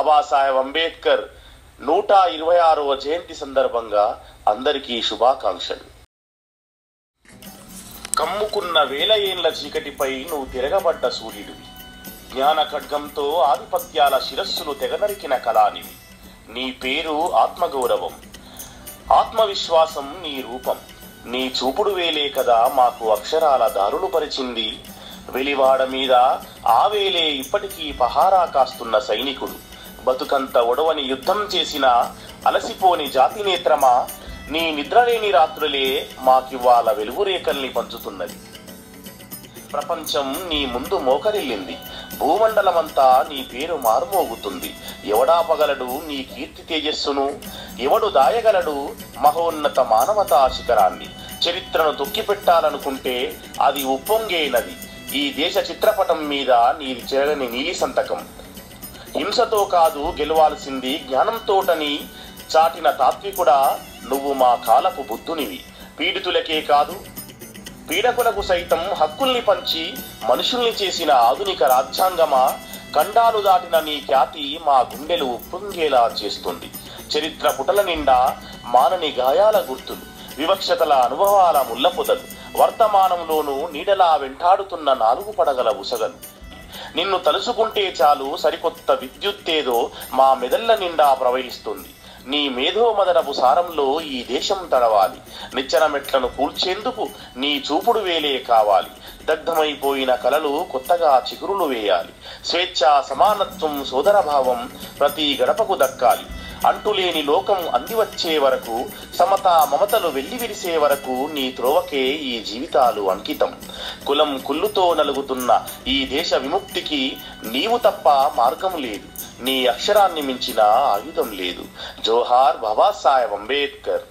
బాబాసాహెబ్ అంబేద్కర్ 126వ జయంతి సందర్భంగా అందరికీ శుభాకాంక్షలు. కమ్ముకున్న వేల ఏండ్ల చీకటిపై నువ్వు తిరగబడ్డ సూర్యుడివి. జ్ఞాన ఖడ్గంతో ఆధిపత్యాల శిరస్సులు తెగనరికిన కళానివి. నీ పేరు ఆత్మగౌరవం, ఆత్మవిశ్వాసం నీ రూపం. నీ చూపుడు వేలే కదా మాకు అక్షరాల దారులు పరిచింది. వెలివాడ మీద ఆ వేలే ఇప్పటికీ పహారా కాస్తున్న సైనికుడు. బతుకంత ఒడవని యుద్ధం చేసిన అలసిపోని జాతినేత్రమా, నీ నిద్రలేని రాత్రులే మాకివాళ వెలుగురేఖల్ని పంచుతున్నది. ప్రపంచం నీ ముందు మోకరిల్లింది. భూమండలమంతా నీ పేరు మారుమోగుతుంది. ఎవడాపగలడు నీ కీర్తి తేజస్సును? ఎవడు దాయగలడు మహోన్నత మానవతా శిఖరాన్ని? చరిత్రను తొక్కిపెట్టాలనుకుంటే అది ఉప్పొంగే నది. ఈ దేశ చిత్రపటం మీద నీది చెరగని నీలి సంతకం. హింసతో కాదు గెలవాల్సింది జ్ఞానంతోటని చాటిన తాత్వికుడా, నువ్వు మా కాలపు బుద్ధునివి. పీడితులకే కాదు పీడకులకు సైతం హక్కుల్ని పంచి మనుషుల్ని చేసిన ఆధునిక రాజ్యాంగమా, ఖండాలు దాటిన నీ ఖ్యాతి మా గుండెలు ఉప్పొంగేలా చేస్తుంది. చరిత్ర పుటల నిండా మానని గాయాల గుర్తులు, వివక్షతల అనుభవాల ముల్లపొదలు, వర్తమానంలోనూ నీడలా వెంటాడుతున్న 4 పడగల ఉసగలు. నిన్ను తలుసుకుంటే చాలు సరికొత్త విద్యుత్తేదో మా మెదళ్ల నిండా ప్రవహిస్తుంది. నీ మేధోమదనపు సారంలో ఈ దేశం తడవాలి. నిచ్చెన మెట్లను కూల్చేందుకు నీ చూపుడు వేలే కావాలి. దగ్ధమైపోయిన కలలు కొత్తగా చిగురులు వేయాలి. స్వేచ్ఛ, సమానత్వం, సోదరభావం ప్రతి గడపకు దక్కాలి. అంటులేని లోకం అందివచ్చే వరకు, సమత మమతలు వెల్లివిరిసే వరకు నీ త్రోవకే ఈ జీవితాలు అంకితం. కులం కుళ్ళుతో నలుగుతున్న ఈ దేశ విముక్తికి నీవు తప్ప మార్గం లేదు. నీ అక్షరాన్ని మించిన ఆయుధం లేదు. జోహార్ బాబాసాహెబ్ అంబేద్కర్.